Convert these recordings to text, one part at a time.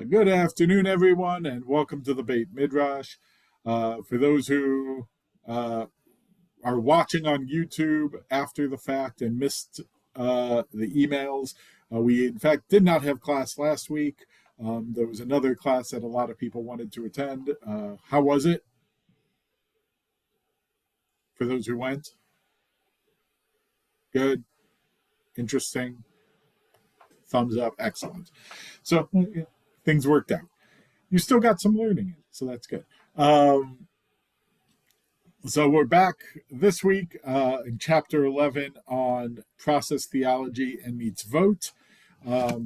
Good afternoon, everyone, and welcome to the Beit Midrash. For those who are watching on YouTube after the fact and missed the emails, we in fact did not have class last week. There was another class that a lot of people wanted to attend. How was it for those who went? Good, interesting, thumbs up, excellent. So things worked out. You still got some learning in, so that's good. So we're back this week in chapter 11 on process theology and mitzvot.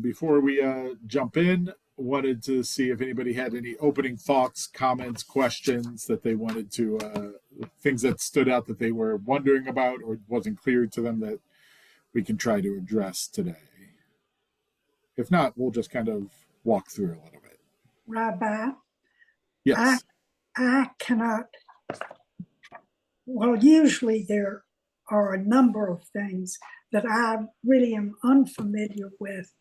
Before we jump in, wanted to see if anybody had any opening thoughts, comments, questions that they wanted to, things that stood out that they were wondering about or wasn't clear to them that we can try to address today. If not, we'll just kind of walk through a little bit. Rabbi, Yes. I cannot, well, usually there are a number of things that I really am unfamiliar with,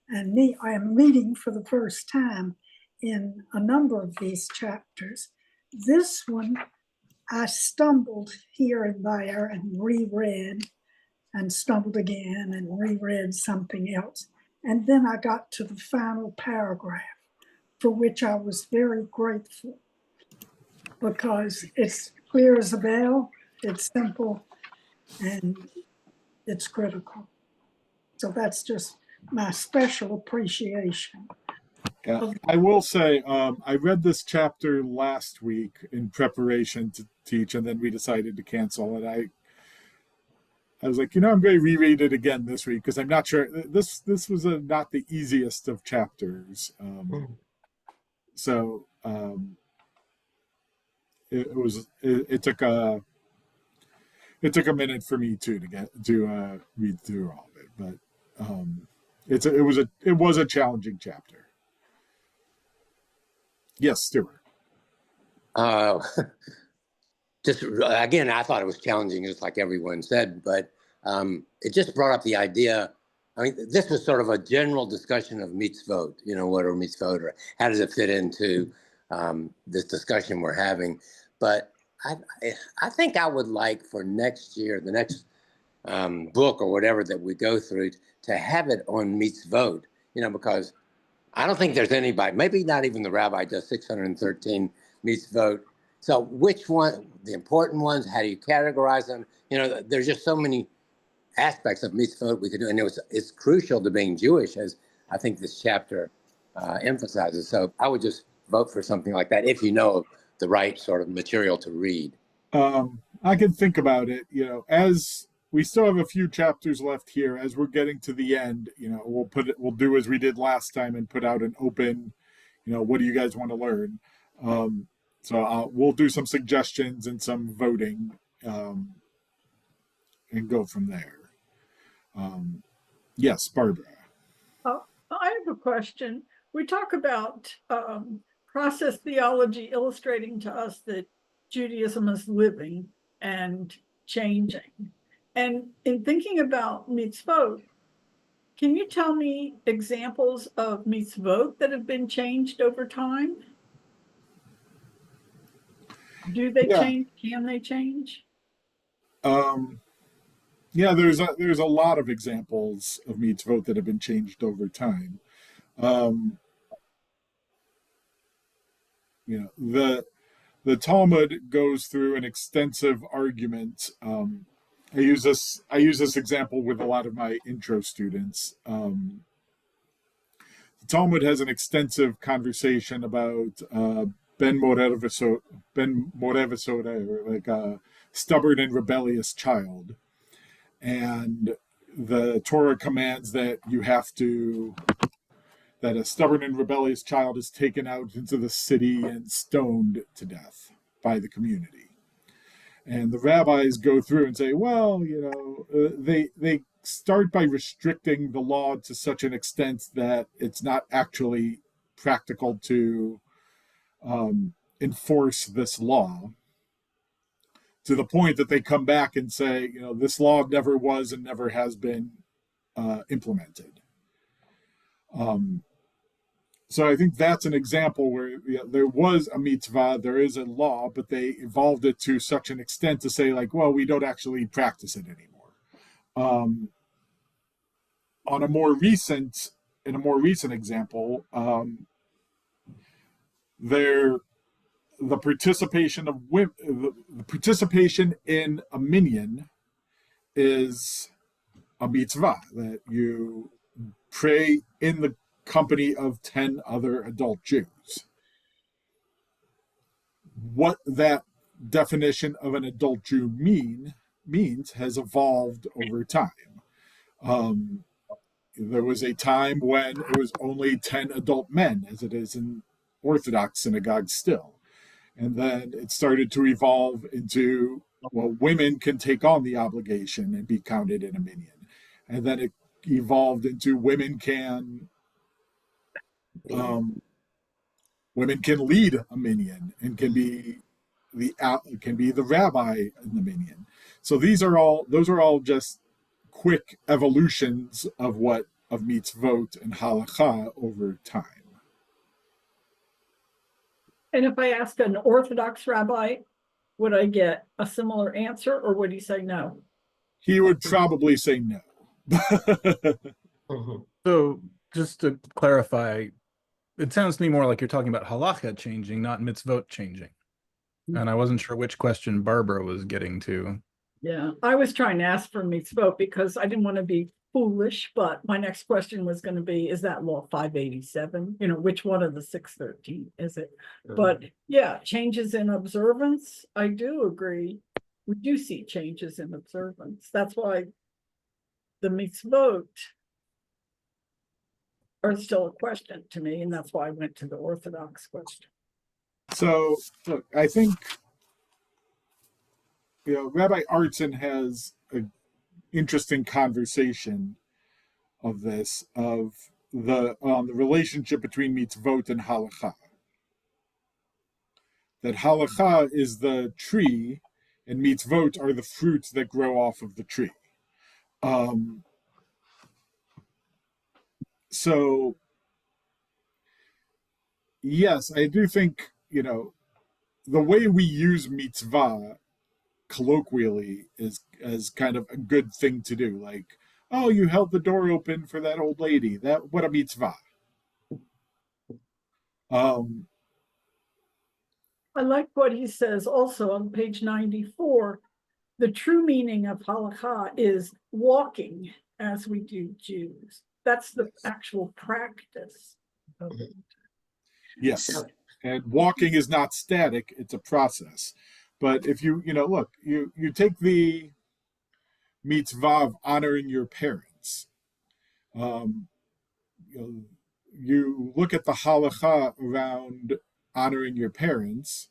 and I am reading for the first time in a number of these chapters. This one, I stumbled here and there and reread and stumbled again and reread something else. And then I got to the final paragraph, for which I was very grateful because it's clear as a bell, it's simple, and it's critical. So that's just my special appreciation. Yeah, I will say, I read this chapter last week in preparation to teach, and then we decided to cancel it. I was like, I'm going to reread it again this week because I'm not sure. This was not the easiest of chapters. So it took a minute for me too to get to read through all of it, but it was a challenging chapter. Yes, Stuart. Just again, I thought it was challenging, just like everyone said, but it just brought up the idea. I mean, this was sort of a general discussion of mitzvot. What are mitzvot, or how does it fit into this discussion we're having? But I think I would like for next year, the next book or whatever that we go through, to have it on mitzvot. Because I don't think there's anybody, maybe not even the rabbi, does 613 mitzvot. So which one, the important ones, how do you categorize them? There's just so many aspects of mitzvot we could do. And it's crucial to being Jewish, as I think this chapter emphasizes. So I would just vote for something like that if you know of the right sort of material to read. I can think about it, as we still have a few chapters left here, as we're getting to the end, we'll do as we did last time and put out an open, what do you guys want to learn? So we'll do some suggestions and some voting and go from there. Yes, Barbara. I have a question. We talk about process theology illustrating to us that Judaism is living and changing. And in thinking about mitzvot, can you tell me examples of mitzvot that have been changed over time? Do they change? Can they change? Yeah, there's a lot of examples of mitzvot that have been changed over time. The Talmud goes through an extensive argument. I use this example with a lot of my intro students. The Talmud has an extensive conversation about Ben Moreh V'Soreh, or like a stubborn and rebellious child. And the Torah commands that that a stubborn and rebellious child is taken out into the city and stoned to death by the community. And the rabbis go through and say, well, they start by restricting the law to such an extent that it's not actually practical to enforce this law, to the point that they come back and say, this law never was and never has been implemented. So I think that's an example where there was a mitzvah, there is a law, but they evolved it to such an extent to say, like, well, we don't actually practice it anymore. On a more recent, in a more recent example, there the participation of women, the participation in a minyan is a mitzvah, that you pray in the company of 10 other adult Jews. What that definition of an adult Jew means has evolved over time. There was a time when it was only 10 adult men, as it is in Orthodox synagogues still. And then it started to evolve into, well, women can take on the obligation and be counted in a minyan. And then it evolved into women can lead a minyan and can be the rabbi in the minyan. So those are all just quick evolutions of mitzvot and halakha over time. And if I asked an Orthodox rabbi, would I get a similar answer, or would he say no? He would probably say no. So just to clarify, it sounds to me more like you're talking about halakha changing, not mitzvot changing. And I wasn't sure which question Barbara was getting to. Yeah, I was trying to ask for mitzvot because I didn't want to be foolish, but my next question was going to be, is that law 587? Which one of the 613 is it? But yeah, changes in observance, I do agree. We do see changes in observance. That's why the mitzvot are still a question to me, and that's why I went to the Orthodox question. So, look, I think Rabbi Artson has an interesting conversation of the relationship between mitzvot and halakha. That halakha is the tree, and mitzvot are the fruits that grow off of the tree. So, yes, I do think, the way we use mitzvah colloquially is as kind of a good thing to do. Like, oh, you held the door open for that old lady. What a mitzvah. I like what he says also on page 94. The true meaning of halakha is walking as we do Jews. That's the actual practice of it. Yes. And walking is not static, it's a process. But if you take the mitzvah of honoring your parents, you look at the halakha around honoring your parents,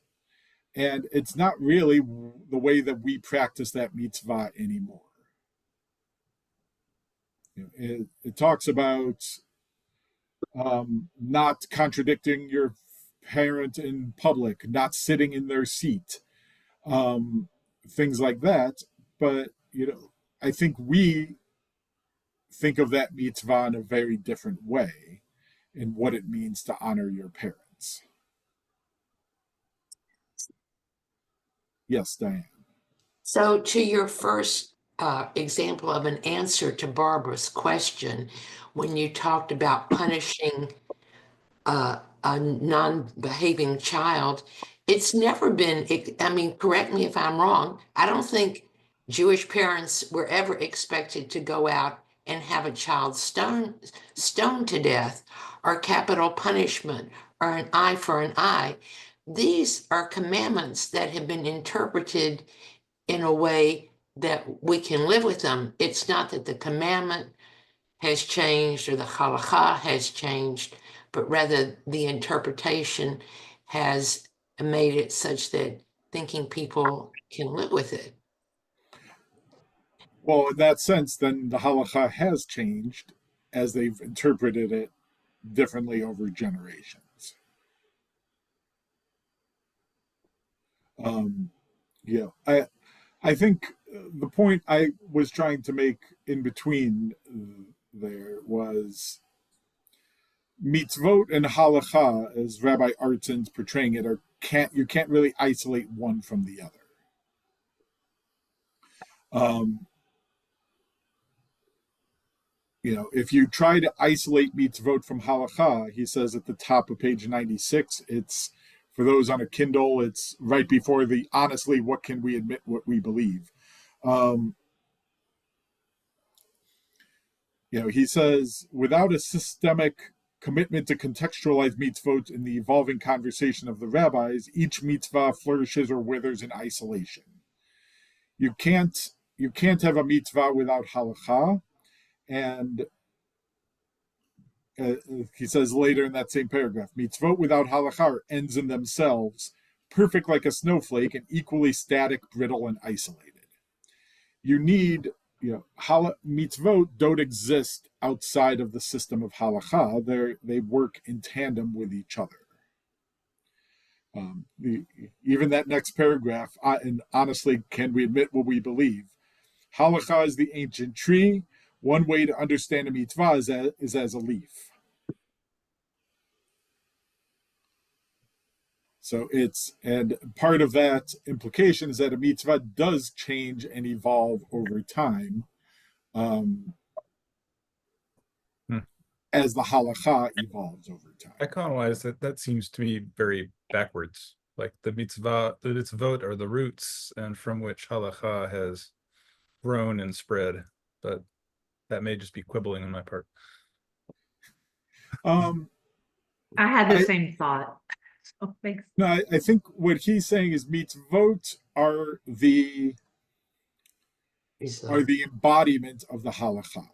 and it's not really the way that we practice that mitzvah anymore. It talks about not contradicting your parent in public, not sitting in their seat, things like that. But I think we think of that mitzvah in a very different way in what it means to honor your parents. Yes, Diane. So to your first example of an answer to Barbara's question, when you talked about punishing a non-behaving child, it's never been, correct me if I'm wrong, I don't think Jewish parents were ever expected to go out and have a child stoned to death, or capital punishment, or an eye for an eye. These are commandments that have been interpreted in a way that we can live with them. It's not that the commandment has changed or the halakha has changed, but rather the interpretation has made it such that thinking people can live with it. Well, in that sense, then the halakha has changed as they've interpreted it differently over generations. I think the point I was trying to make in between there was mitzvot and halacha, as Rabbi Artson's portraying it, you can't really isolate one from the other. If you try to isolate mitzvot from halacha, he says at the top of page 96, it's, for those on a Kindle, it's right before the honestly, what can we admit, what we believe. He says, without a systemic commitment to contextualize mitzvot in the evolving conversation of the rabbis, each mitzvah flourishes or withers in isolation. You can't have a mitzvah without halacha. And he says later in that same paragraph, mitzvot without halacha are ends in themselves, perfect like a snowflake and equally static, brittle, and isolated. You need, mitzvot don't exist outside of the system of halacha. They work in tandem with each other. Even that next paragraph, and honestly, can we admit what we believe? Halacha is the ancient tree. One way to understand a mitzvah is as a leaf. So and part of that implication is that a mitzvah does change and evolve over time, as the halacha evolves over time. Icon-wise, that seems to me very backwards. Like the mitzvot are the roots, and from which halacha has grown and spread. But that may just be quibbling on my part. I had the same thought. So thanks. No, I think what he's saying is mitzvot are the embodiment of the halacha.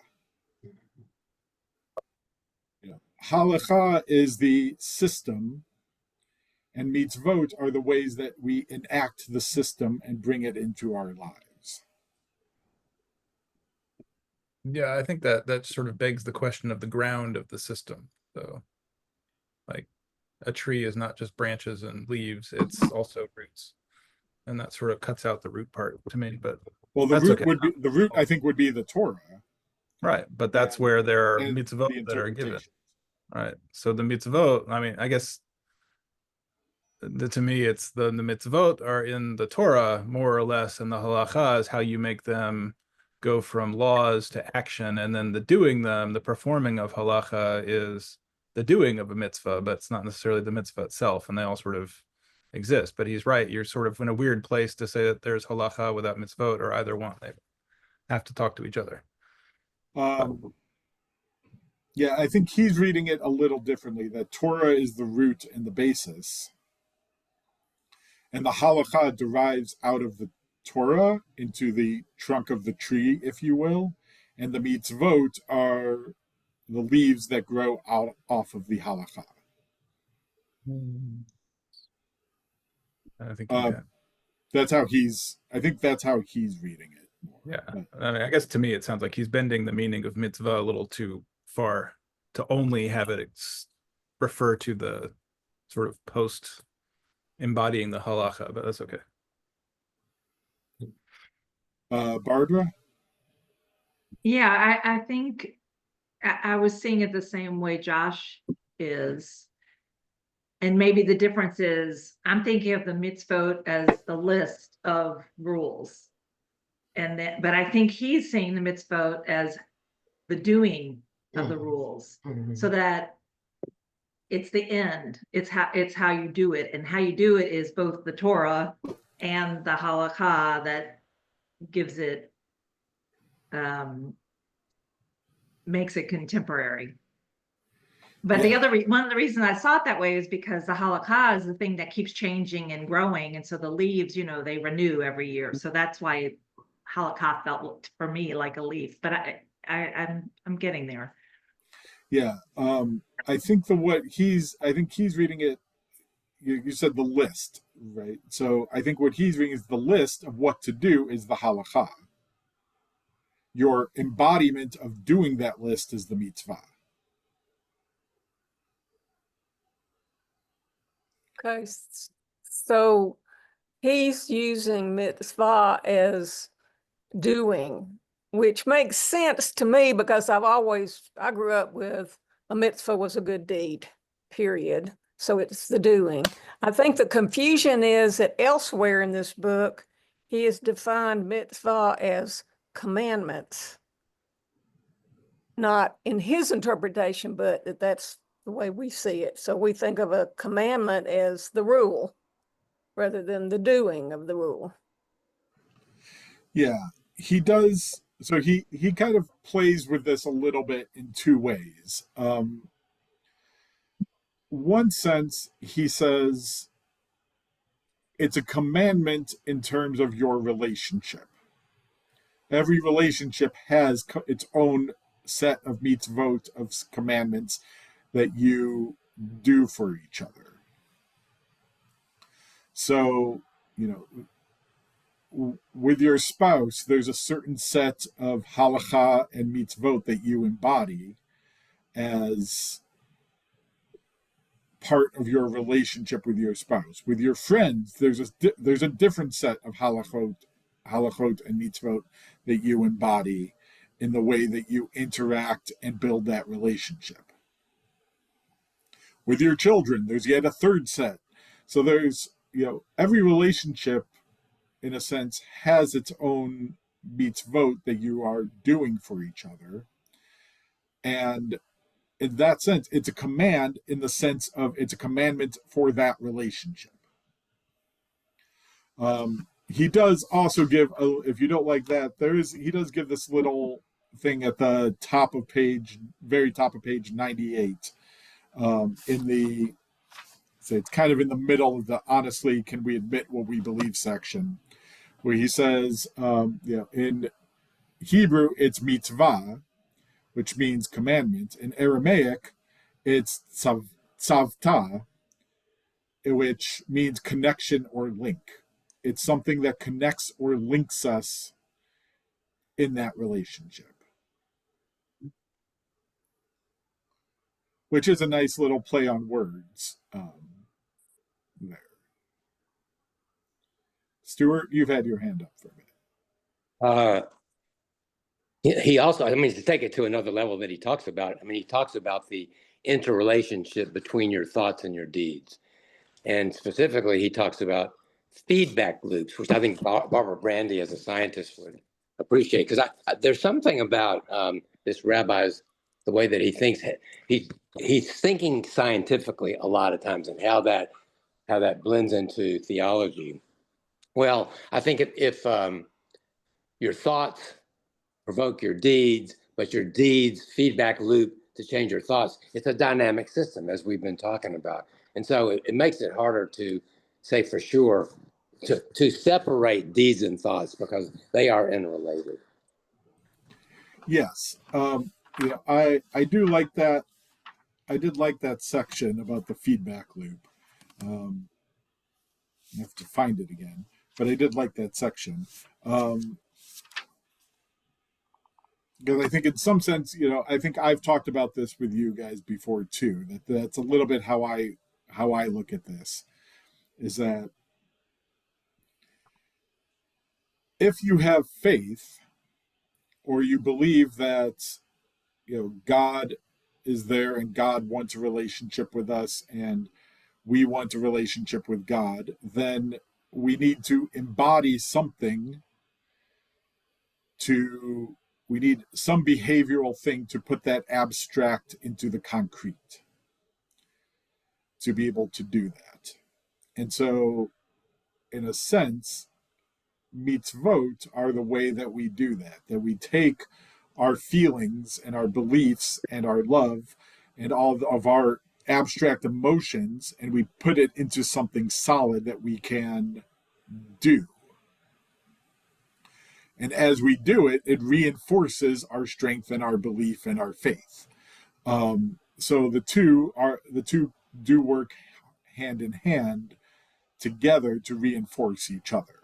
Halacha is the system, and mitzvot are the ways that we enact the system and bring it into our lives. Yeah, I think that sort of begs the question of the ground of the system. So, like, a tree is not just branches and leaves; it's also roots, and that sort of cuts out the root part to me. But the root I think would be the Torah, right? But that's where there are mitzvot that are given, right? So the mitzvot, I mean, I guess to me, it's the mitzvot are in the Torah more or less, and the halacha is how you make them go from laws to action, and then the performing of halacha is the doing of a mitzvah, but it's not necessarily the mitzvah itself, and they all sort of exist. But he's right, you're sort of in a weird place to say that there's halacha without mitzvot, or either one. They have to talk to each other. Yeah, I think he's reading it a little differently, that Torah is the root and the basis, and the halacha derives out of the Torah into the trunk of the tree, if you will, and the mitzvot are the leaves that grow out off of the halacha. I think that's how he's reading it. Yeah, I mean, I guess to me it sounds like he's bending the meaning of mitzvah a little too far to only have it refer to the sort of post embodying the halacha, but that's okay. Barbara? Yeah, I think I was seeing it the same way Josh is. And maybe the difference is I'm thinking of the mitzvot as the list of rules. But I think he's seeing the mitzvot as the doing of the rules, so that it's the end. It's how you do it, and how you do it is both the Torah and the halakha that gives it, makes it contemporary. But the other one of the reasons I saw it that way is because the halakha is the thing that keeps changing and growing, and so the leaves, they renew every year. So that's why halakha felt for me like a leaf. But I'm getting there. Yeah, I think he's reading it. You said the list, right? So I think what he's reading is the list of what to do is the halakha. Your embodiment of doing that list is the mitzvah. Okay, so he's using mitzvah as doing, which makes sense to me because I grew up with a mitzvah was a good deed, period. So it's the doing. I think the confusion is that elsewhere in this book, he has defined mitzvah as commandments. Not in his interpretation, but that's the way we see it. So we think of a commandment as the rule rather than the doing of the rule. Yeah, he does. So he kind of plays with this a little bit in two ways. One sense, he says it's a commandment in terms of your relationship. Every relationship has its own set of mitzvot, of commandments that you do for each other. So, with your spouse, there's a certain set of halacha and mitzvot that you embody as part of your relationship with your spouse. With your friends, there's a different set of halachot and mitzvot that you embody in the way that you interact and build that relationship. With your children, there's yet a third set. So there's, every relationship, in a sense, has its own mitzvot that you are doing for each other. And in that sense, it's a command in the sense of it's a commandment for that relationship. He does also give, if you don't like that, he does give this little thing at the very top of page 98. It's kind of in the middle of the honestly, can we admit what we believe section, where he says, in Hebrew, it's mitzvah, which means commandment. In Aramaic, it's tzavta, which means connection or link. It's something that connects or links us in that relationship, which is a nice little play on words there. Stuart, you've had your hand up for a minute. He also, to take it to another level that he talks about, he talks about the interrelationship between your thoughts and your deeds. And specifically, he talks about feedback loops, which I think Barbara Brandy, as a scientist, would appreciate. Because there's something about this rabbi's, the way that he thinks. He's thinking scientifically a lot of times, and how that blends into theology. Well, I think if your thoughts provoke your deeds, but your deeds feedback loop to change your thoughts, it's a dynamic system, as we've been talking about. And so it makes it harder to say for sure to separate deeds and thoughts, because they are interrelated. Yes. I do like that. I did like that section about the feedback loop. I have to find it again, but I did like that section. Because I think in some sense, I think I've talked about this with you guys before too, that's a little bit how I look at this, is that if you have faith, or you believe that, God is there and God wants a relationship with us and we want a relationship with God, then we need to embody something we need some behavioral thing to put that abstract into the concrete, to be able to do that. And so, in a sense, mitzvot are the way that we do that we take our feelings and our beliefs and our love and all of our abstract emotions, and we put it into something solid that we can do. And as we do it, it reinforces our strength and our belief and our faith. So the two do work hand in hand together to reinforce each other.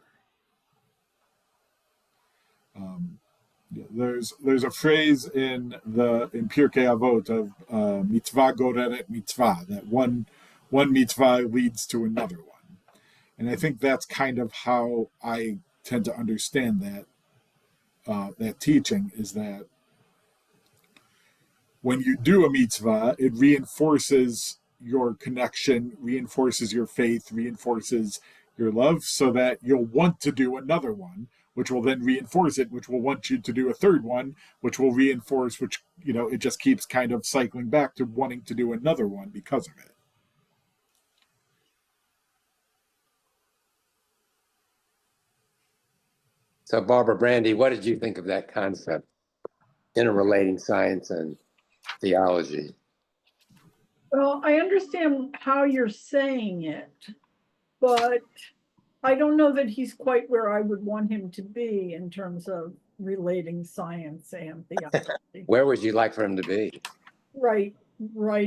There's a phrase in Pirkei Avot of mitzvah goreret mitzvah, that one mitzvah leads to another one, and I think that's kind of how I tend to understand that teaching, is that when you do a mitzvah, it reinforces your connection, reinforces your faith, reinforces your love, so that you'll want to do another one, which will then reinforce it, which will want you to do a third one, which will reinforce, which, it just keeps kind of cycling back to wanting to do another one because of it. So Barbara Brandy, what did you think of that concept, interrelating science and theology? Well, I understand how you're saying it, but I don't know that he's quite where I would want him to be in terms of relating science and theology. Where would you like for him to be? Right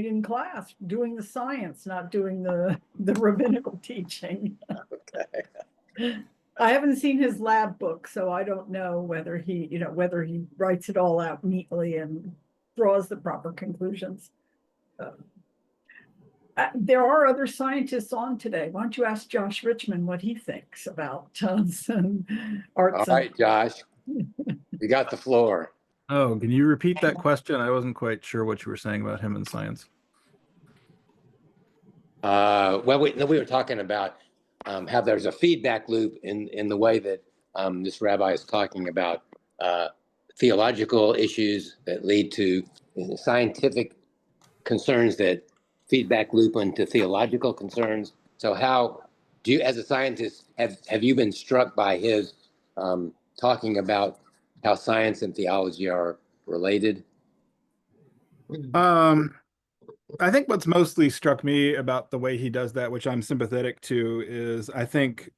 in class, doing the science, not doing the rabbinical teaching. Okay. I haven't seen his lab book, so I don't know whether he writes it all out neatly and draws the proper conclusions. There are other scientists on today. Why don't you ask Josh Richmond what he thinks about Artson? All right, Josh, you got the floor. Oh, can you repeat that question? I wasn't quite sure what you were saying about him and science. Well, we were talking about how there's a feedback loop in the way that this rabbi is talking about theological issues that lead to scientific concerns that feedback loop into theological concerns. So how do you, as a scientist, have you been struck by his talking about how science and theology are related? I think what's mostly struck me about the way he does that, which I'm sympathetic to, is I think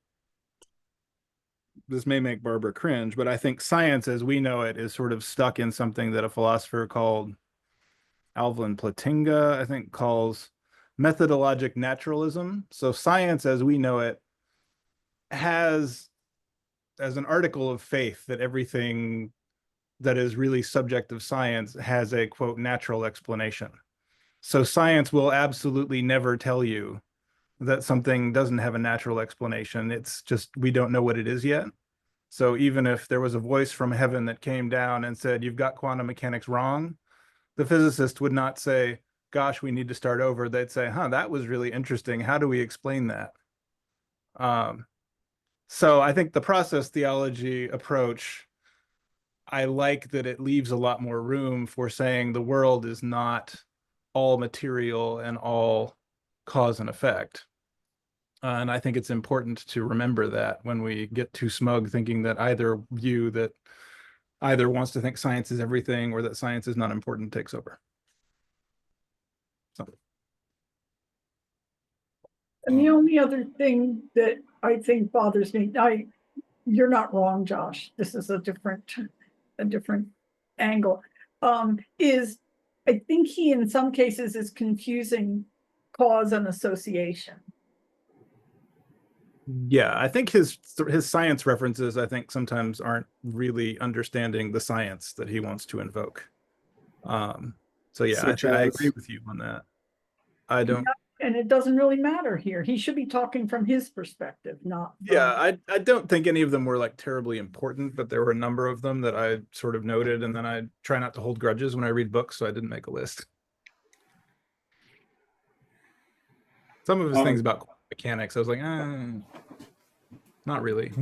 this may make Barbara cringe, but I think science as we know it is sort of stuck in something that a philosopher called Alvin Plantinga, I think, calls methodologic naturalism. So science as we know it has as an article of faith that everything that is really subject of science has a, quote, natural explanation. So science will absolutely never tell you that something doesn't have a natural explanation. It's just, we don't know what it is yet. So even if there was a voice from heaven that came down and said, you've got quantum mechanics wrong, the physicist would not say, gosh, we need to start over. They'd say, that was really interesting. How do we explain that? So I think the process theology approach, I like that it leaves a lot more room for saying the world is not all material and all cause and effect. And I think it's important to remember that when we get too smug thinking that either view that either wants to think science is everything or that science is not important takes over. So. And the only other thing that I think bothers me, you're not wrong, Josh. This is a different angle. Is I think he in some cases is confusing cause and association. Yeah, I think his science references, I think, sometimes aren't really understanding the science that he wants to invoke. So yeah, I agree with you on that. I don't. And it doesn't really matter here. He should be talking from his perspective, not from... Yeah, I don't think any of them were like terribly important, but there were a number of them that I sort of noted, and then I try not to hold grudges when I read books, so I didn't make a list. Some of his things about mechanics, I was like, not really.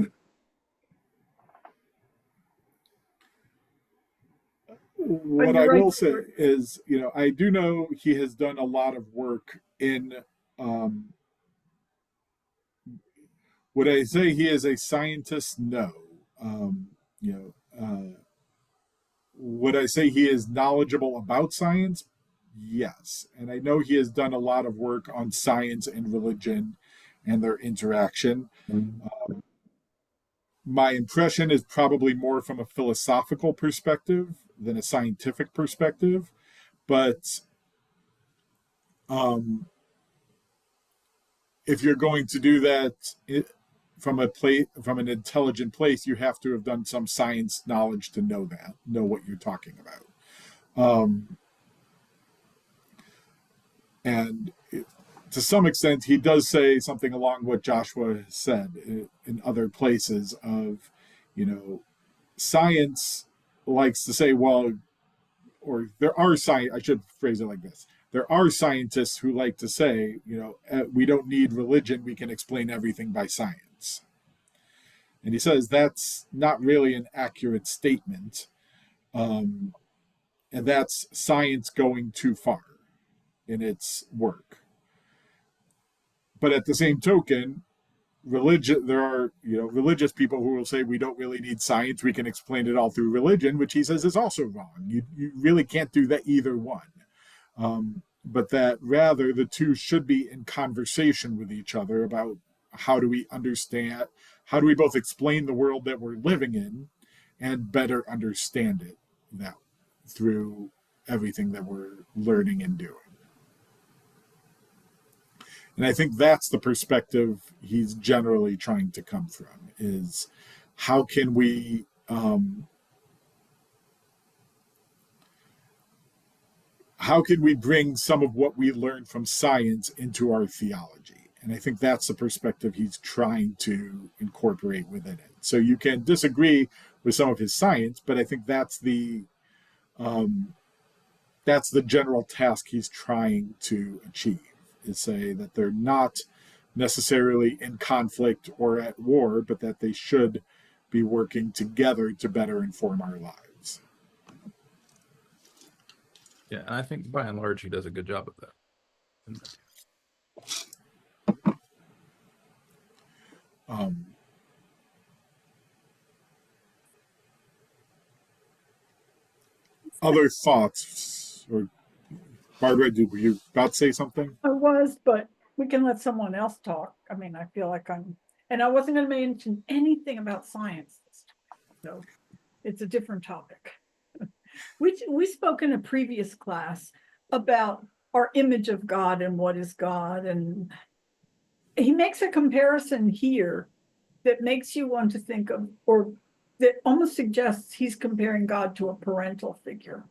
What I will say is, I do know he has done a lot of work in, would I say he is a scientist? No. Would I say he is knowledgeable about science? Yes. And I know he has done a lot of work on science and religion and their interaction. My impression is probably more from a philosophical perspective than a scientific perspective, but if you're going to do that from an intelligent place, you have to have done some science knowledge to know what you're talking about. And to some extent, he does say something along what Joshua said in other places of, science likes to say, well, or there are science, I should phrase it like this. There are scientists who like to say, we don't need religion, we can explain everything by science. And he says that's not really an accurate statement. And that's science going too far in its work. But at the same token, there are religious people who will say we don't really need science, we can explain it all through religion, which he says is also wrong. You really can't do that, either one. But that rather the two should be in conversation with each other about how do we both explain the world that we're living in and better understand it now through everything that we're learning and doing. And I think that's the perspective he's generally trying to come from, is how can we bring some of what we learned from science into our theology? And I think that's the perspective he's trying to incorporate within it. So you can disagree with some of his science, but I think that's the general task he's trying to achieve, is say that they're not necessarily in conflict or at war, but that they should be working together to better inform our lives. Yeah, and I think by and large he does a good job of that. Other thoughts? Or Barbara, were you about to say something? I was, but we can let someone else talk. I mean, I feel like and I wasn't going to mention anything about science this time, so it's a different topic. We spoke in a previous class about our image of God and what is God, and he makes a comparison here that makes you want to think of, or that almost suggests he's comparing God to a parental figure.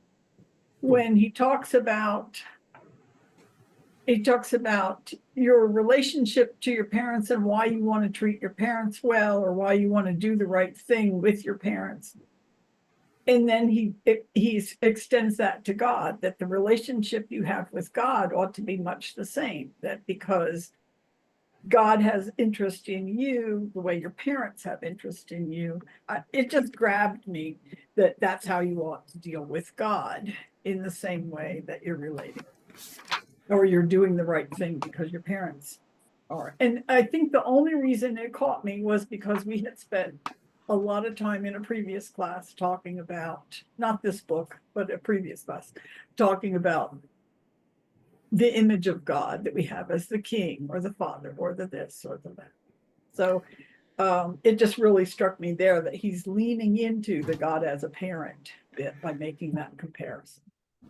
When he talks about your relationship to your parents and why you want to treat your parents well, or why you want to do the right thing with your parents. And then he extends that to God, that the relationship you have with God ought to be much the same, that because God has interest in you the way your parents have interest in you. It just grabbed me that that's how you ought to deal with God, in the same way that you're relating, or you're doing the right thing because your parents are. And I think the only reason it caught me was because we had spent a lot of time in a previous class talking about, not this book, but a previous class, talking about the image of God that we have as the king or the father or the this or the that. So it just really struck me there that he's leaning into the God as a parent bit by making that comparison.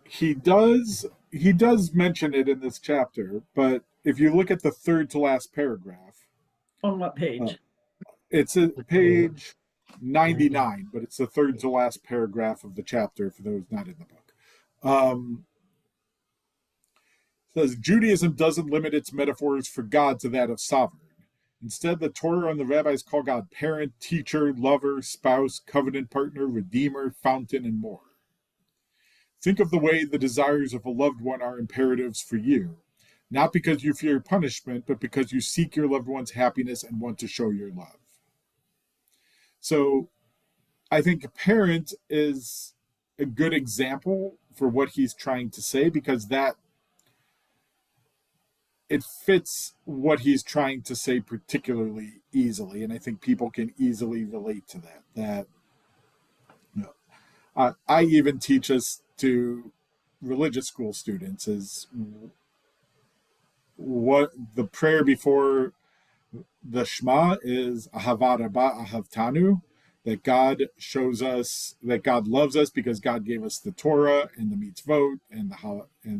He does mention it in this chapter, but if you look at the third to last paragraph. On what page? It's at page 99, but it's the third to last paragraph of the chapter for those not in the book. Says Judaism doesn't limit its metaphors for God to that of sovereign. Instead, the Torah and the rabbis call God parent, teacher, lover, spouse, covenant partner, redeemer, fountain, and more. Think of the way the desires of a loved one are imperatives for you, not because you fear punishment, but because you seek your loved one's happiness and want to show your love. So I think a parent is a good example for what he's trying to say, because that it fits what he's trying to say particularly easily. And I think people can easily relate to that. I even teach us to religious school students is what the prayer before the Shema is Ahava Rabbah Ahavtanu, that God shows us that God loves us because God gave us the Torah and the mitzvot and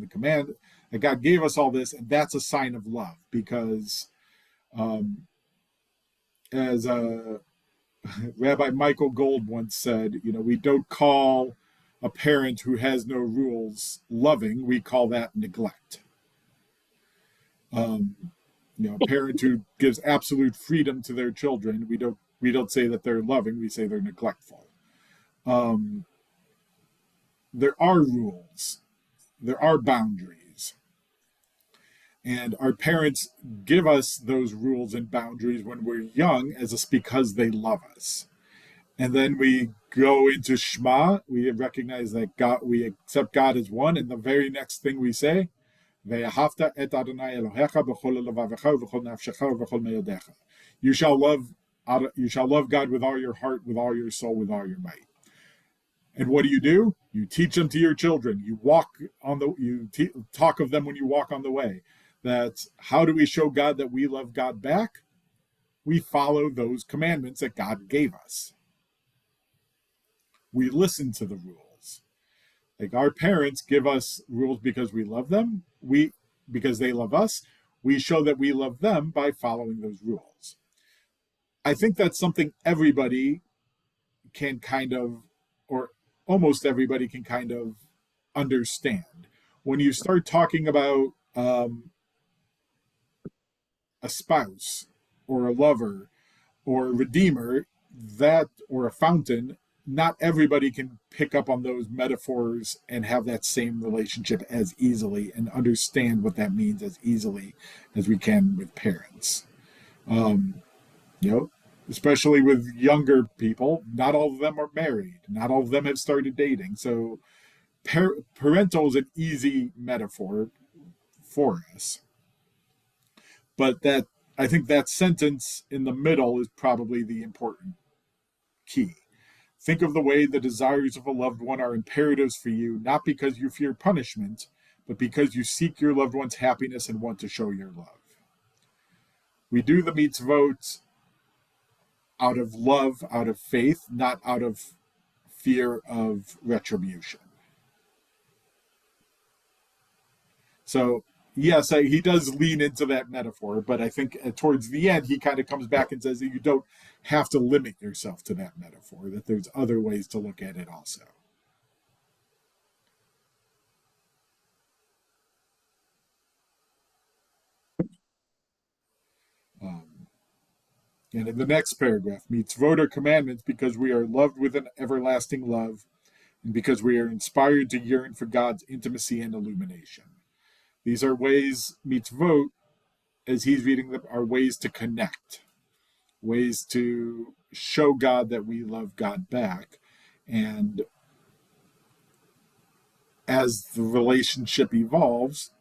the command, that God gave us all this, and that's a sign of love, because as Rabbi Michael Gold once said, we don't call a parent who has no rules loving, we call that neglect. A parent who gives absolute freedom to their children, we don't say that they're loving, we say they're neglectful. there are rules, there are boundaries. And our parents give us those rules and boundaries when we're young because they love us. And then we go into Shema, we recognize that we accept God as one, and the very next thing we say, "Ve'ahavta et Adonai Elohecha b'chol levavecha u'v'chol nafshecha u'v'chol me'odecha." You shall love God with all your heart, with all your soul, with all your might. And what do? You teach them to your children. You talk of them when you walk on the way. That's how do we show God that we love God back? We follow those commandments that God gave us. We listen to the rules. Like our parents give us rules because we love them. Because they love us, we show that we love them by following those rules. I think that's something everybody can or almost everybody can kind of understand. When you start talking about a spouse or a lover or a redeemer, or a fountain, not everybody can pick up on those metaphors and have that same relationship as easily and understand what that means as easily as we can with parents. Especially with younger people, not all of them are married, not all of them have started dating. So parental is an easy metaphor for us. But I think that sentence in the middle is probably the important key. Think of the way the desires of a loved one are imperatives for you, not because you fear punishment, but because you seek your loved one's happiness and want to show your love. We do the mitzvot out of love, out of faith, not out of fear of retribution. So, yes, he does lean into that metaphor, but I think towards the end, he kind of comes back and says that you don't have to limit yourself to that metaphor, that there's other ways to look at it also. And in the next paragraph, mitzvot are commandments because we are loved with an everlasting love and because we are inspired to yearn for God's intimacy and illumination. These are ways, mitzvot, as he's reading them, are ways to connect, ways to show God that we love God back. And as the relationship evolves,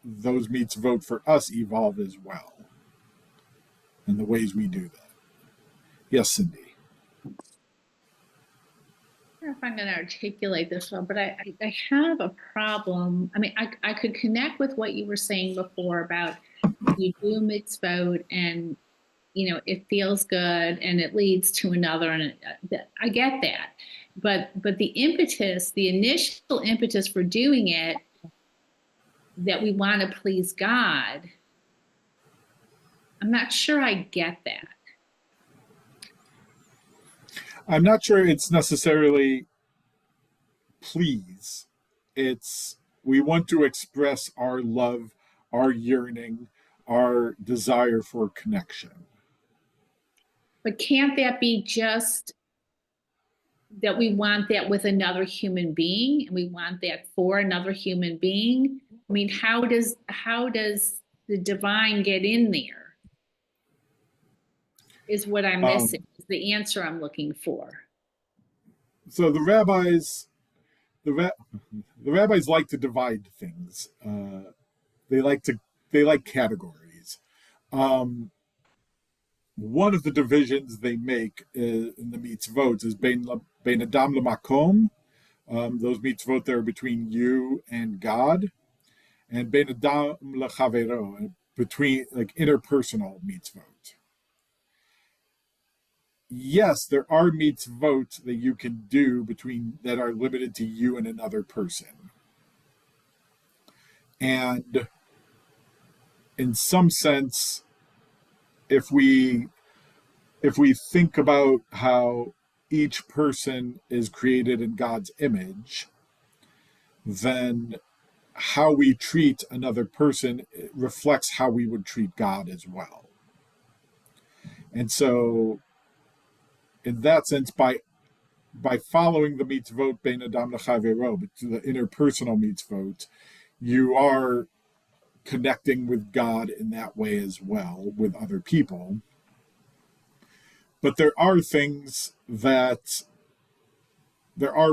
those mitzvot for us evolve as well, and the ways we do that. Yes, Cindy. I don't know if I'm going to articulate this well, but I have a problem. I mean, I could connect with what you were saying before about you do mitzvot and, it feels good and it leads to another. And I get that. But the initial impetus for doing it, that we want to please God, I'm not sure I get that. I'm not sure it's necessarily please. It's we want to express our love, our yearning, our desire for connection. But can't that be just that we want that with another human being and we want that for another human being? I mean, how does the divine get in there? Is what I'm missing, is the answer I'm looking for. So the rabbis like to divide things. They like categories. One of the divisions they make in the mitzvot is bein adam lemakom. Those mitzvot that are between you and God, and bein adam lechavero, between like interpersonal mitzvot. Yes, there are mitzvot that you can do that are limited to you and another person. And in some sense, if we think about how each person is created in God's image, then how we treat another person reflects how we would treat God as well. And so in that sense, by following the mitzvot bein adam lechavero, the interpersonal mitzvot, you are connecting with God in that way as well with other people. But there are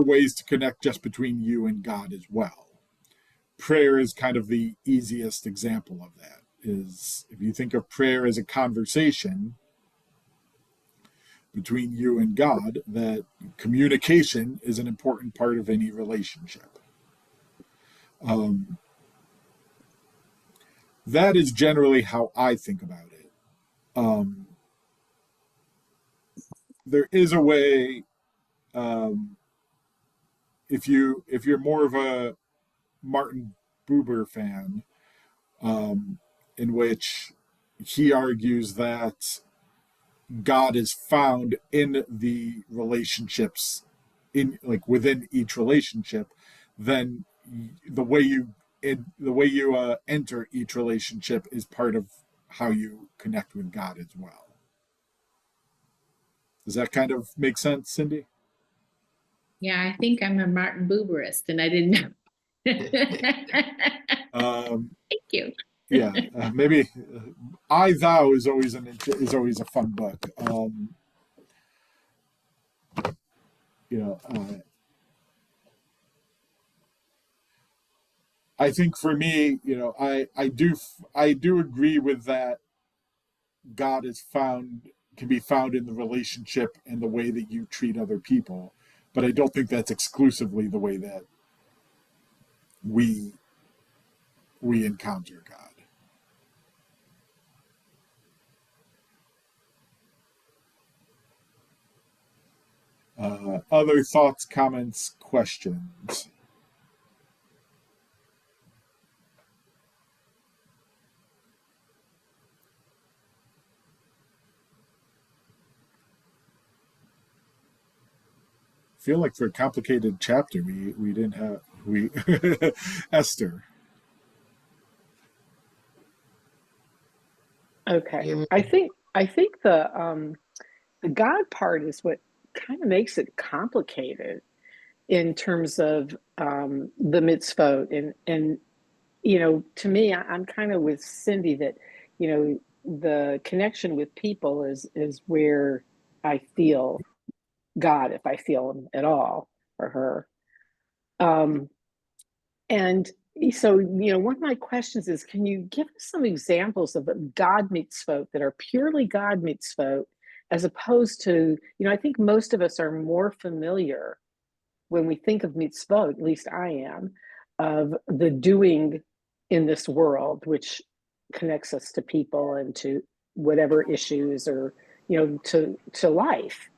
ways to connect just between you and God as well. Prayer is kind of the easiest example of that. Is if you think of prayer as a conversation between you and God, that communication is an important part of any relationship. That is generally how I think about it. There is a way, if you're more of a Martin Buber fan, in which he argues that God is found in the relationships, within each relationship, then the way you enter each relationship is part of how you connect with God as well. Does that kind of make sense, Cindy? Yeah, I think I'm a Martin Buberist, and I didn't know. Thank you. Yeah, maybe I Thou is always a fun book. I think for me, I do agree with that. God can be found in the relationship and the way that you treat other people, but I don't think that's exclusively the way that we encounter God. Other thoughts, comments, questions? I feel like for a complicated chapter, we didn't have Esther. Okay, I think the God part is what kind of makes it complicated in terms of the mitzvot, and to me, I'm kind of with Cindy that the connection with people is where I feel God, if I feel him at all, or her. And so, one of my questions is, can you give us some examples of God mitzvot that are purely God mitzvot, as opposed to, I think most of us are more familiar when we think of mitzvot, at least I am, of the doing in this world, which connects us to people and to whatever issues, or, to life.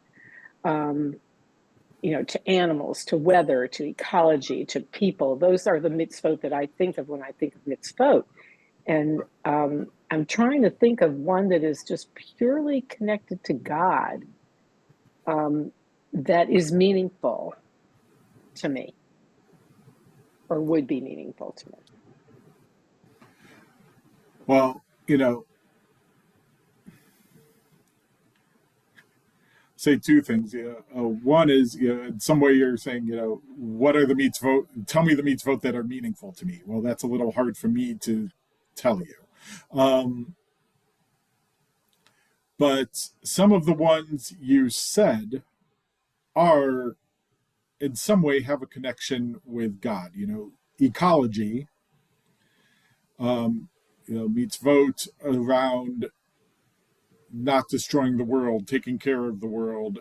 To animals, to weather, to ecology, to people. Those are the mitzvot that I think of when I think of mitzvot. And I'm trying to think of one that is just purely connected to God, that is meaningful to me, or would be meaningful to me. Well, say two things. One is, in some way you're saying, what are the mitzvot? Tell me the mitzvot that are meaningful to me. Well, that's a little hard for me to tell you. But some of the ones you said are, in some way, have a connection with God. Ecology, mitzvot around not destroying the world, taking care of the world.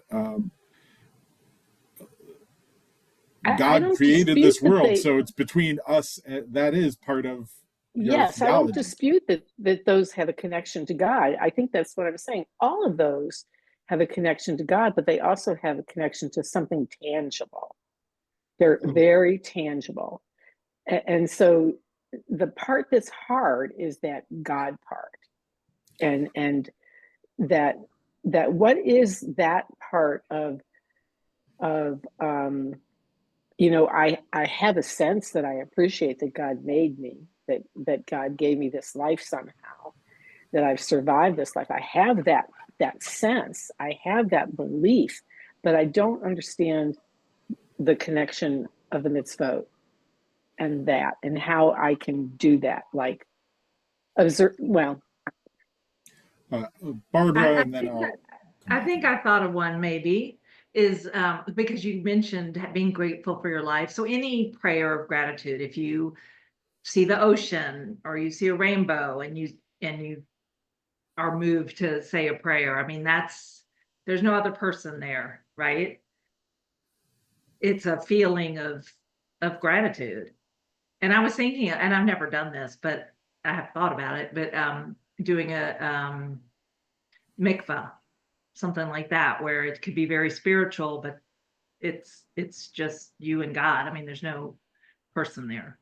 God created this world, so it's between us. That is part of your yes, theology. I don't dispute that those have a connection to God. I think that's what I'm saying. All of those have a connection to God, but they also have a connection to something tangible. They're very tangible. And so the part that's hard is that God part. And that what is that part of I have a sense that I appreciate that God made me, that God gave me this life somehow, that I've survived this life. I have that sense, I have that belief, but I don't understand the connection of the mitzvot and how I can do that. Like, observe, well, Barbara, I and then think I'll. I think I thought of one maybe is because you mentioned being grateful for your life. So any prayer of gratitude, if you see the ocean or you see a rainbow and you are moved to say a prayer, I mean, there's no other person there, right? It's a feeling of gratitude. And I was thinking, and I've never done this, but I have thought about it, but doing a mikvah, something like that, where it could be very spiritual, but it's just you and God. I mean, there's no person there.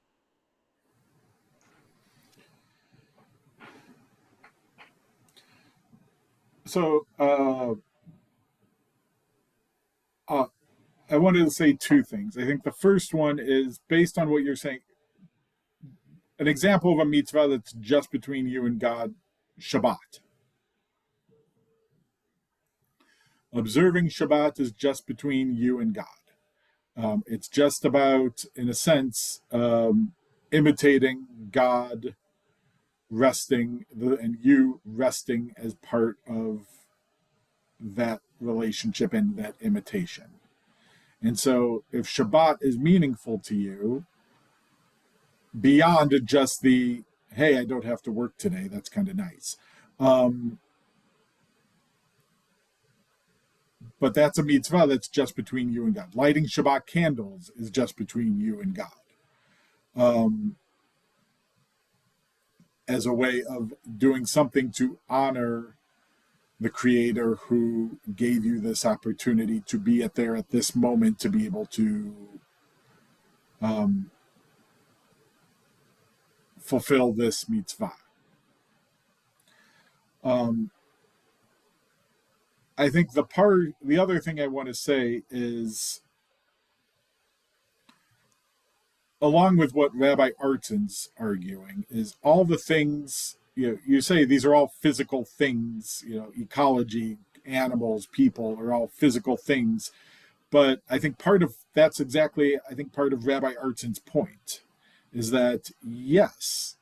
So I wanted to say two things. I think the first one is based on what you're saying. An example of a mitzvah that's just between you and God, Shabbat. Observing Shabbat is just between you and God. It's just about, in a sense, imitating God resting and you resting as part of that relationship and that imitation. And so if Shabbat is meaningful to you, beyond just the, hey, I don't have to work today, that's kind of nice. But that's a mitzvah that's just between you and God. Lighting Shabbat candles is just between you and God. As a way of doing something to honor the Creator who gave you this opportunity to be there at this moment, to be able to fulfill this mitzvah. I think the other thing I want to say is, along with what Rabbi Artson's arguing, is all the things, you say these are all physical things, ecology, animals, people are all physical things. But I think part of Rabbi Artson's point is that, yes,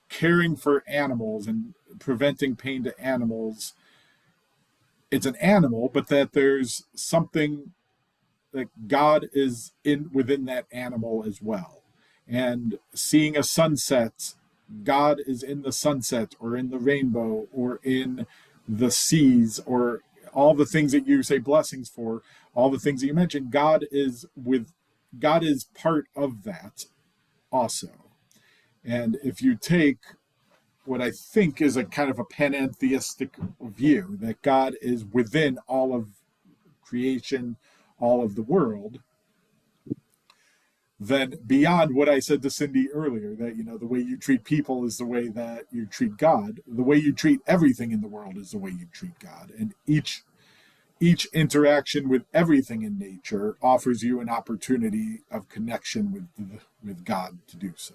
caring for animals and preventing pain to animals, it's an animal, but that there's something that God is within that animal as well. And seeing a sunset, God is in the sunset or in the rainbow or in the seas or all the things that you say blessings for, all the things that you mentioned, God is part of that also. And if you take what I think is a kind of a panentheistic view, that God is within all of creation, all of the world, then beyond what I said to Cindy earlier, that, the way you treat people is the way that you treat God, the way you treat everything in the world is the way you treat God. And each interaction with everything in nature offers you an opportunity of connection with God to do so.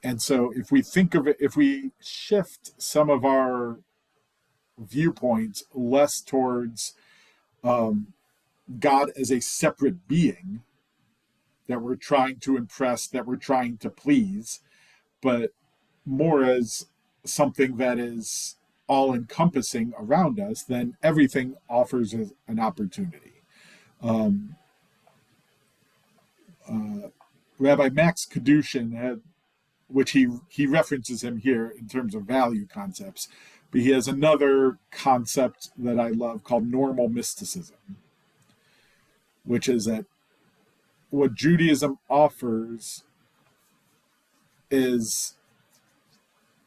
And so if we think of it, if we shift some of our viewpoints less towards God as a separate being that we're trying to impress, that we're trying to please, but more as something that is all-encompassing around us, then everything offers an opportunity. Rabbi Max Kedushin had, which he references him here in terms of value concepts, but he has another concept that I love called normal mysticism, which is that what Judaism offers is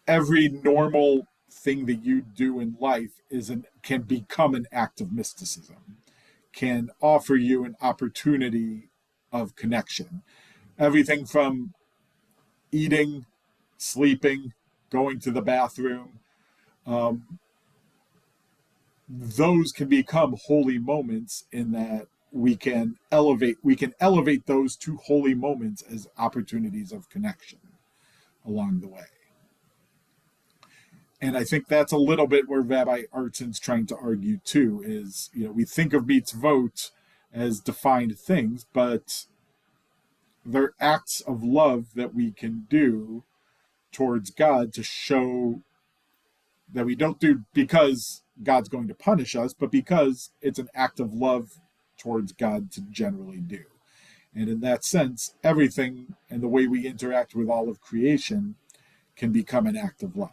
every normal thing that you do in life can become an act of mysticism, can offer you an opportunity of connection. Everything from eating, sleeping, going to the bathroom, those can become holy moments in that we can elevate those two holy moments as opportunities of connection along the way. And I think that's a little bit where Rabbi Artson's trying to argue too, is, we think of mitzvot as defined things, but they're acts of love that we can do towards God to show that we don't do because God's going to punish us, but because it's an act of love towards God to generally do. And in that sense, everything and the way we interact with all of creation can become an act of love.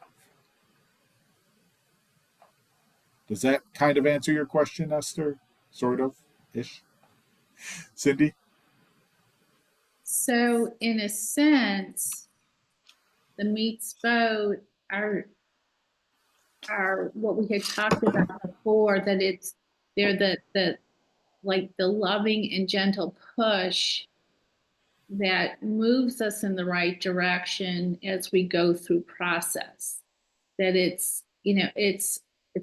Does that kind of answer your question, Esther? Sort of, ish. Cindy? So in a sense, the mitzvot are what we had talked about before, that they're the like the loving and gentle push that moves us in the right direction as we go through process. That it's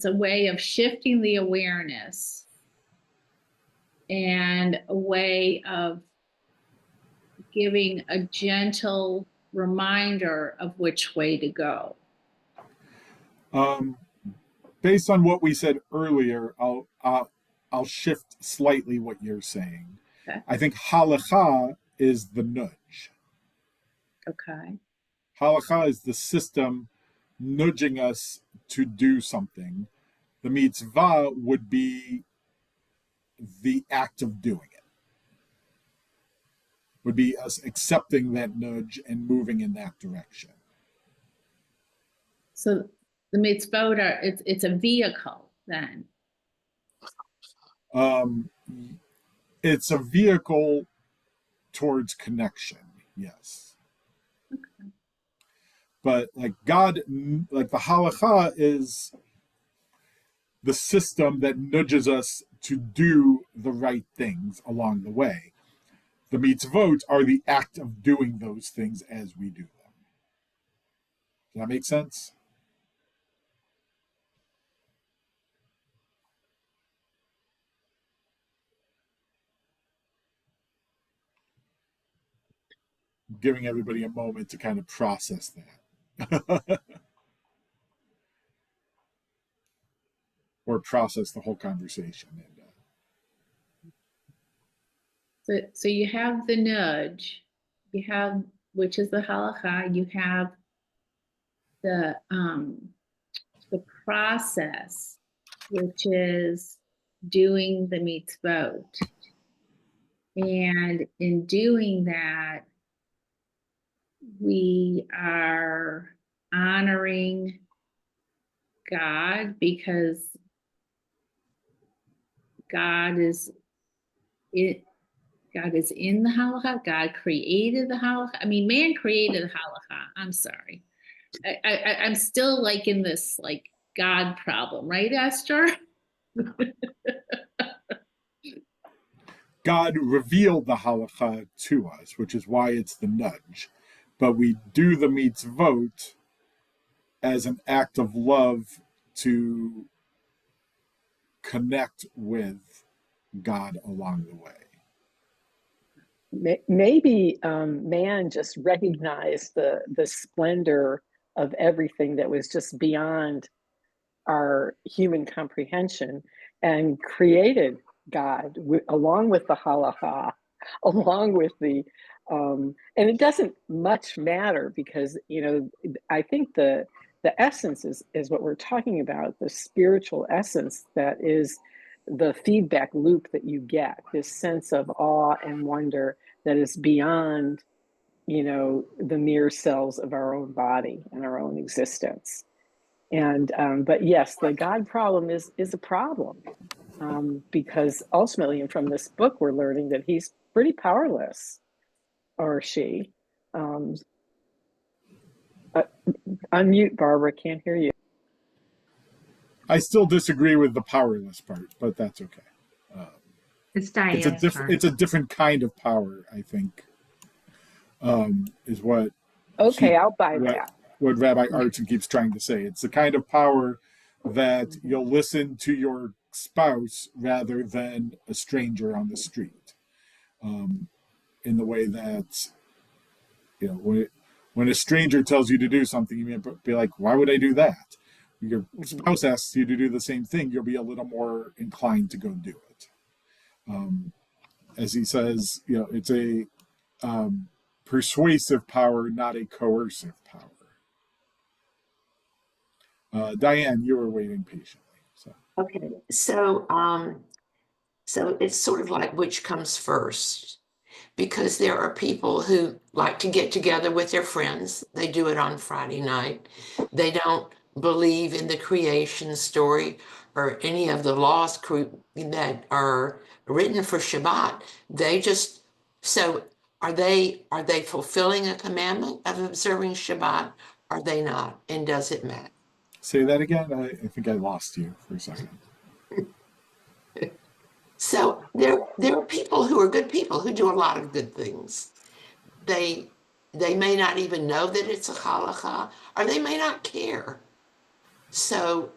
a way of shifting the awareness and a way of giving a gentle reminder of which way to go. Based on what we said earlier, I'll shift slightly what you're saying. Okay. I think halacha is the nudge. Okay. Halacha is the system nudging us to do something. The mitzvah would be the act of doing it. Would be us accepting that nudge and moving in that direction. So the mitzvot it's a vehicle then. It's a vehicle towards connection, yes. Okay. But like God, like the halacha is the system that nudges us to do the right things along the way. The mitzvot are the act of doing those things as we do them. Does that make sense? Giving everybody a moment to kind of process that. Or process the whole conversation. So you have the nudge, which is the halacha, you have the process, which is doing the mitzvot. And in doing that, we are honoring God because God is in the halacha. God created the halacha. I mean, man created the halacha. I'm sorry. I'm still like in this like God problem, right, Esther? God revealed the halacha to us, which is why it's the nudge. But we do the mitzvot as an act of love to connect with God along the way. Maybe man just recognized the splendor of everything that was just beyond our human comprehension and created God along with the halacha, along with the and it doesn't much matter because I think the essence is what we're talking about, the spiritual essence that is the feedback loop that you get, this sense of awe and wonder that is beyond the mere cells of our own body and our own existence. And but yes, the God problem is a problem because ultimately, and from this book, we're learning that he's pretty powerless, or she. Unmute, Barbara. Can't hear you. I still disagree with the powerless part, but that's okay. It's Diane's turn. It's a different kind of power, I think, is what. Okay, I'll buy that. What Rabbi Artson keeps trying to say. It's the kind of power that you'll listen to your spouse rather than a stranger on the street. In the way that, when a stranger tells you to do something, you may be like, why would I do that? your spouse asks you to do the same thing, you'll be a little more inclined to go do it. As he says, it's a persuasive power, not a coercive power. Diane, you were waiting patiently. So. Okay, so it's sort of like which comes first, because there are people who like to get together with their friends. They do it on Friday night. They don't believe in the creation story or any of the laws that are written for Shabbat. So are they fulfilling a commandment of observing Shabbat? Are they not? And does it matter? Say that again. I think I lost you for a second. So there are people who are good people who do a lot of good things. They may not even know that it's a halakha, or they may not care. So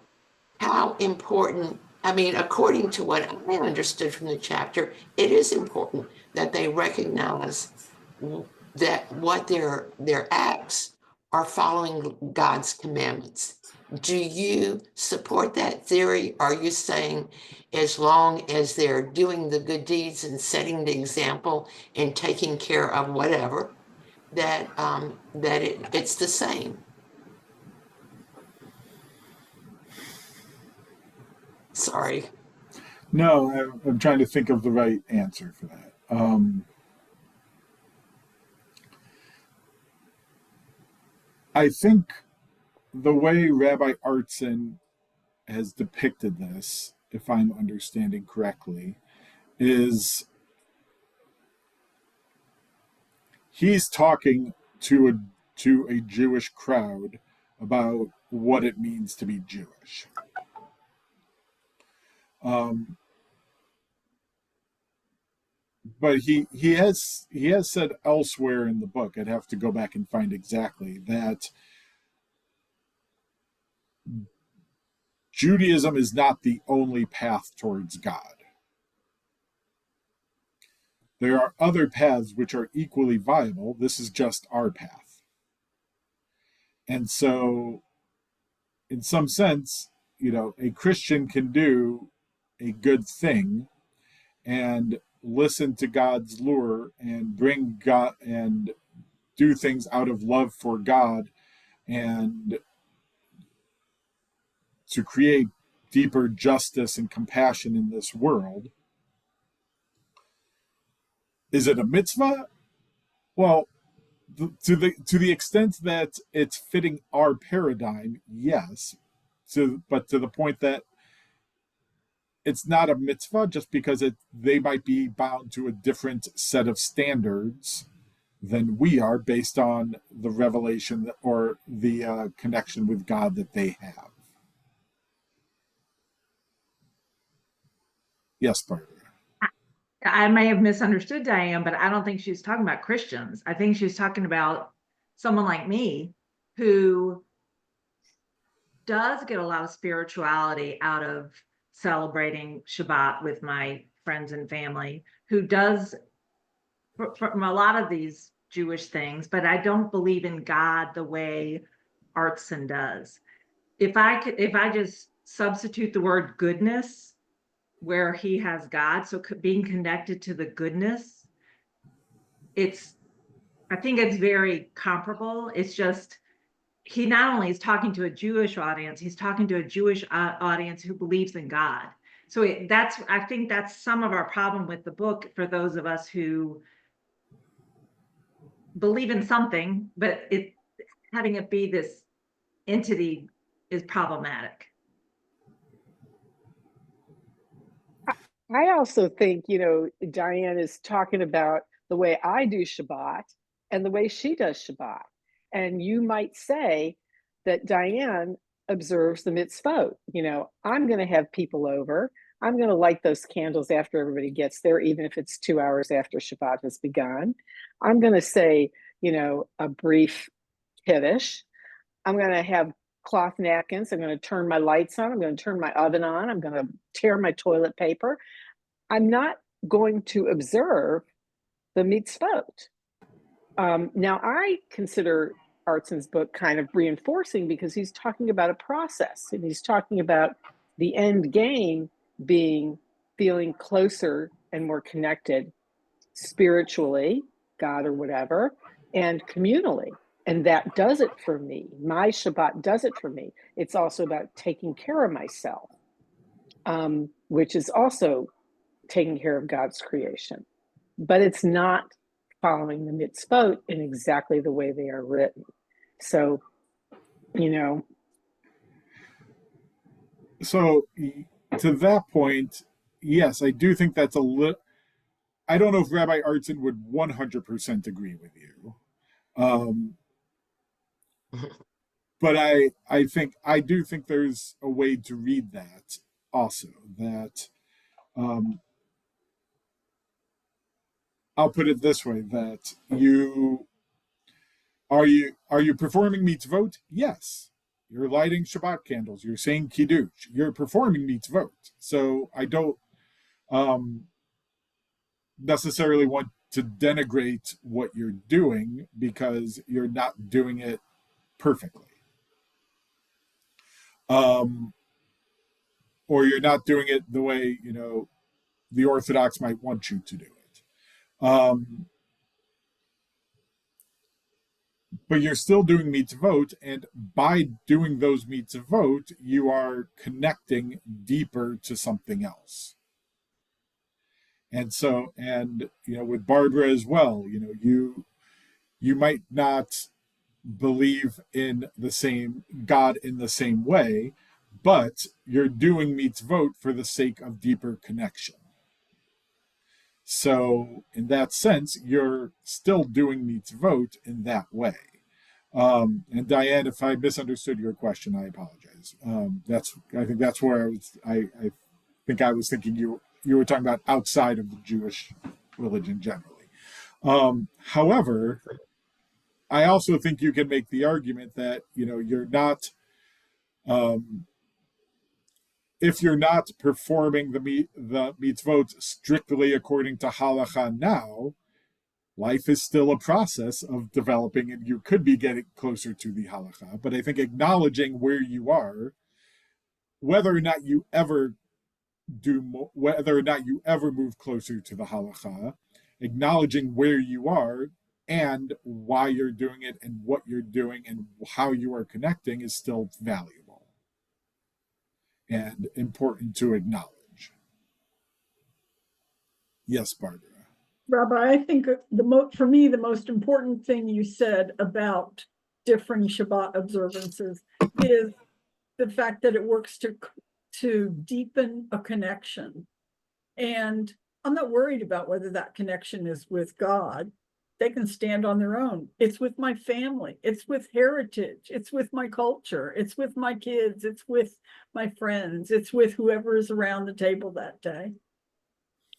how important, according to what I understood from the chapter, it is important that they recognize that what their acts are following God's commandments. Do you support that theory? Are you saying as long as they're doing the good deeds and setting the example and taking care of whatever, that it's the same? Sorry. No, I'm trying to think of the right answer for that. I think the way Rabbi Artson has depicted this, if I'm understanding correctly, is he's talking to a Jewish crowd about what it means to be Jewish. But he has said elsewhere in the book, I'd have to go back and find exactly, that Judaism is not the only path towards God. There are other paths which are equally viable. This is just our path. And so, in some sense, a Christian can do a good thing and listen to God's lure and bring God and do things out of love for God and to create deeper justice and compassion in this world. Is it a mitzvah? Well, to the extent that it's fitting our paradigm, yes. But to the point that it's not a mitzvah just because they might be bound to a different set of standards than we are based on the revelation or the connection with God that they have. Yes, Barbara. I may have misunderstood Diane, but I don't think she's talking about Christians. I think she's talking about someone like me who does get a lot of spirituality out of celebrating Shabbat with my friends and family, who does from a lot of these Jewish things, but I don't believe in God the way Artson does. If I just substitute the word goodness where he has God, so being connected to the goodness, I think it's very comparable. It's just, he not only is talking to a Jewish audience, he's talking to a Jewish audience who believes in God. So I think that's some of our problem with the book for those of us who believe in something, but having it be this entity is problematic. I also think, Diane is talking about the way I do Shabbat and the way she does Shabbat. And you might say that Diane observes the mitzvot. I'm going to have people over. I'm going to light those candles after everybody gets there, even if it's 2 hours after Shabbat has begun. I'm going to say, a brief kiddush. I'm going to have cloth napkins. I'm going to turn my lights on. I'm going to turn my oven on. I'm going to tear my toilet paper. I'm not going to observe the mitzvot. Now, I consider Artson's book kind of reinforcing, because he's talking about a process, and he's talking about the end game being feeling closer and more connected spiritually, God or whatever, and communally. And that does it for me. My Shabbat does it for me. It's also about taking care of myself, which is also taking care of God's creation. But it's not following the mitzvot in exactly the way they are written. So, you know. So to that point, yes, I do think that's a little, I don't know if Rabbi Artson would 100% agree with you. But I do think there's a way to read that also, that I'll put it this way, that are you performing mitzvot? Yes. You're lighting Shabbat candles, you're saying Kiddush, you're performing mitzvot. So I don't necessarily want to denigrate what you're doing because you're not doing it perfectly. Or you're not doing it the way, you know, the Orthodox might want you to do it. But you're still doing mitzvot, and by doing those mitzvot, you are connecting deeper to something else. And so, and you know, with Barbara as well, you know, you might not believe in the same God in the same way, but you're doing mitzvot for the sake of deeper connection. So in that sense, you're still doing mitzvot in that way. And Diane, if I misunderstood your question, I apologize. I think that's where I think I was thinking you were talking about outside of the Jewish religion generally. However, I also think you can make the argument that, you know, you're not, if you're not performing the mitzvot strictly according to halacha now, life is still a process of developing, and you could be getting closer to the halacha. But I think acknowledging where you are, whether or not you ever move closer to the halacha, acknowledging where you are and why you're doing it and what you're doing and how you are connecting is still valuable and important to acknowledge. Yes, Barbara. Rabbi, I think for me, the most important thing you said about differing Shabbat observances is the fact that it works to deepen a connection. And I'm not worried about whether that connection is with God. They can stand on their own. It's with my family. It's with heritage. It's with my culture. It's with my kids. It's with my friends. It's with whoever is around the table that day.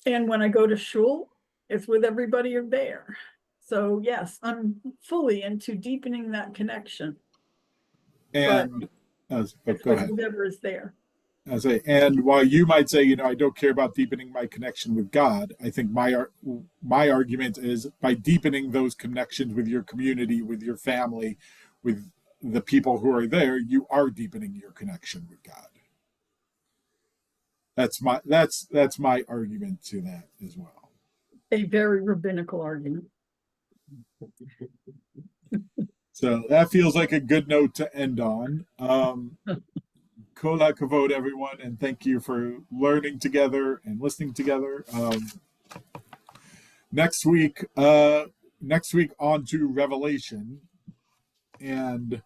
And when I go to shul, it's with everybody there. So yes, I'm fully into deepening that connection. And go ahead. Whoever is there. And while you might say, you know, I don't care about deepening my connection with God, I think my argument is by deepening those connections with your community, with your family, with the people who are there, you are deepening your connection with God. That's my argument to that as well. A very rabbinical argument. So that feels like a good note to end on. Kol hakavod, everyone, and thank you for learning together and listening together. Next week on to Revelation, and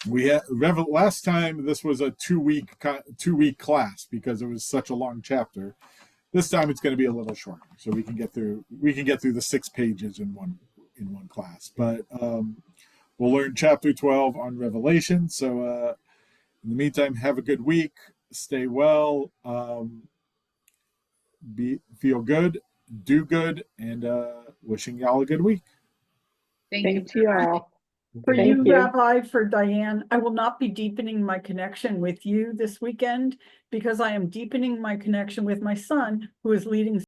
we had last time this was a two week class because it was such a long chapter. This time it's going to be a little shorter, so we can get through the 6 pages in one class. But we'll learn chapter 12 on Revelation. So in the meantime, have a good week. Stay well. Feel good. Do good. And wishing y'all a good week. Thank you all. For you, Rabbi, for Diane, I will not be deepening my connection with you this weekend because I am deepening my connection with my son, who is leading